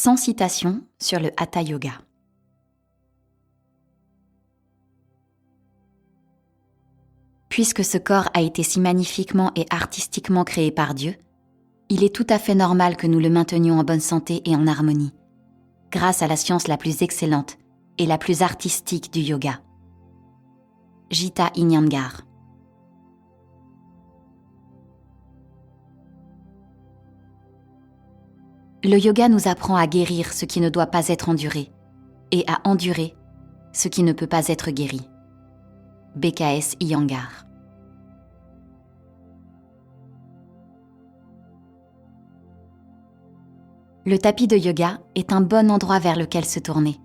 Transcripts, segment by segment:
sans citation sur le Hatha Yoga. Puisque ce corps a été si magnifiquement et artistiquement créé par Dieu, il est tout à fait normal que nous le maintenions en bonne santé et en harmonie, grâce à la science la plus excellente et la plus artistique du yoga. Gita Iyengar. Le yoga nous apprend à guérir ce qui ne doit pas être enduré et à endurer ce qui ne peut pas être guéri. BKS Iyengar. Le tapis de yoga est un bon endroit vers lequel se tourner,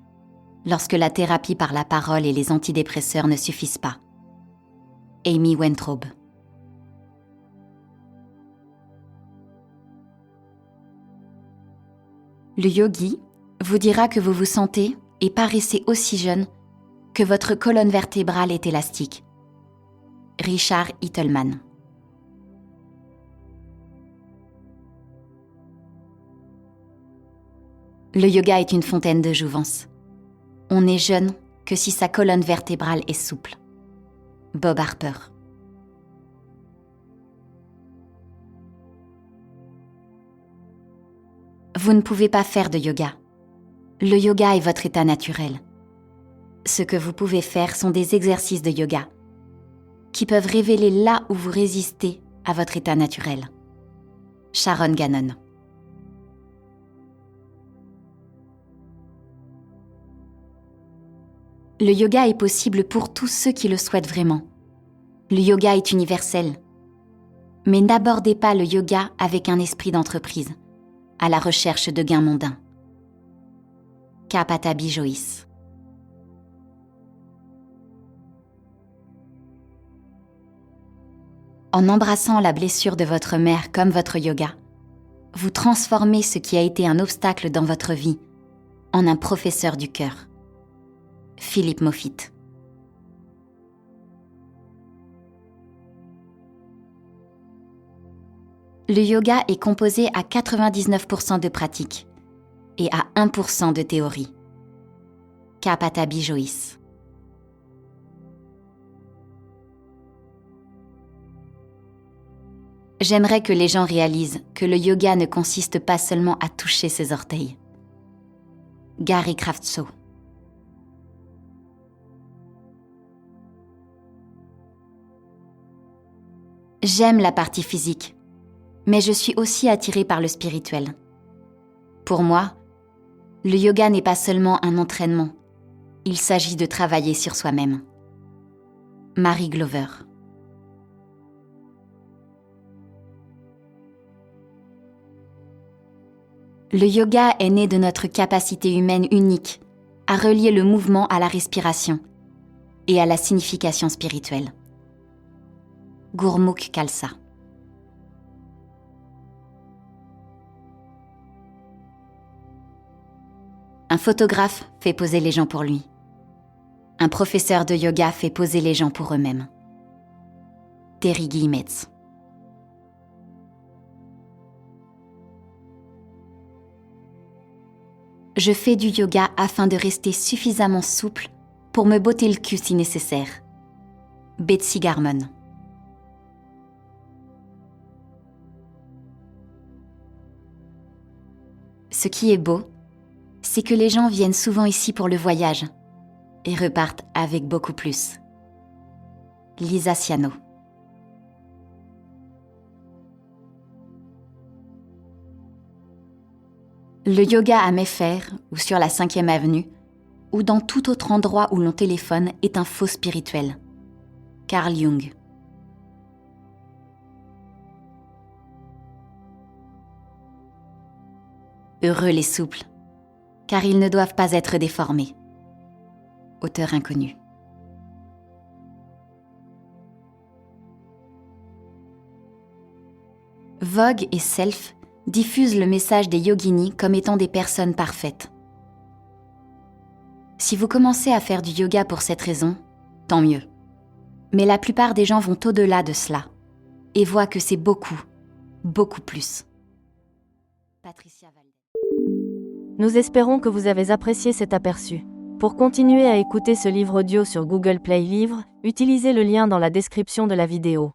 lorsque la thérapie par la parole et les antidépresseurs ne suffisent pas. Amy Wentrobe. Le yogi vous dira que vous vous sentez et paraissez aussi jeune que votre colonne vertébrale est élastique. Richard Hittelman. Le yoga est une fontaine de jouvence. On n'est jeune que si sa colonne vertébrale est souple. Bob Harper. Vous ne pouvez pas faire de yoga. Le yoga est votre état naturel. Ce que vous pouvez faire sont des exercices de yoga qui peuvent révéler là où vous résistez à votre état naturel. Sharon Gannon. Le yoga est possible pour tous ceux qui le souhaitent vraiment. Le yoga est universel. Mais n'abordez pas le yoga avec un esprit d'entreprise, à la recherche de gains mondains. K. Patabi Joyce. En embrassant la blessure de votre mère comme votre yoga, vous transformez ce qui a été un obstacle dans votre vie en un professeur du cœur. Philippe Moffitt. Le yoga est composé à 99% de pratique et à 1% de théorie. K. Patabi Joyce. J'aimerais que les gens réalisent que le yoga ne consiste pas seulement à toucher ses orteils. Gary Kraftso. J'aime la partie physique, mais je suis aussi attirée par le spirituel. Pour moi, le yoga n'est pas seulement un entraînement, il s'agit de travailler sur soi-même. Mary Glover. Le yoga est né de notre capacité humaine unique à relier le mouvement à la respiration et à la signification spirituelle. Gurmukh Khalsa. Un photographe fait poser les gens pour lui. Un professeur de yoga fait poser les gens pour eux-mêmes. Terry Guillemets. Je fais du yoga afin de rester suffisamment souple pour me botter le cul si nécessaire. Betsy Garmon. Ce qui est beau, c'est que les gens viennent souvent ici pour le voyage et repartent avec beaucoup plus. Lisa Siano. Le yoga à Mayfair ou sur la 5e avenue ou dans tout autre endroit où l'on téléphone est un faux spirituel. Carl Jung. Heureux les souples, car ils ne doivent pas être déformés. Auteur inconnu. Vogue et Self diffusent le message des yoginis comme étant des personnes parfaites. Si vous commencez à faire du yoga pour cette raison, tant mieux. Mais la plupart des gens vont au-delà de cela et voient que c'est beaucoup, beaucoup plus. Patricia Valdez. Nous espérons que vous avez apprécié cet aperçu. Pour continuer à écouter ce livre audio sur Google Play Livres, utilisez le lien dans la description de la vidéo.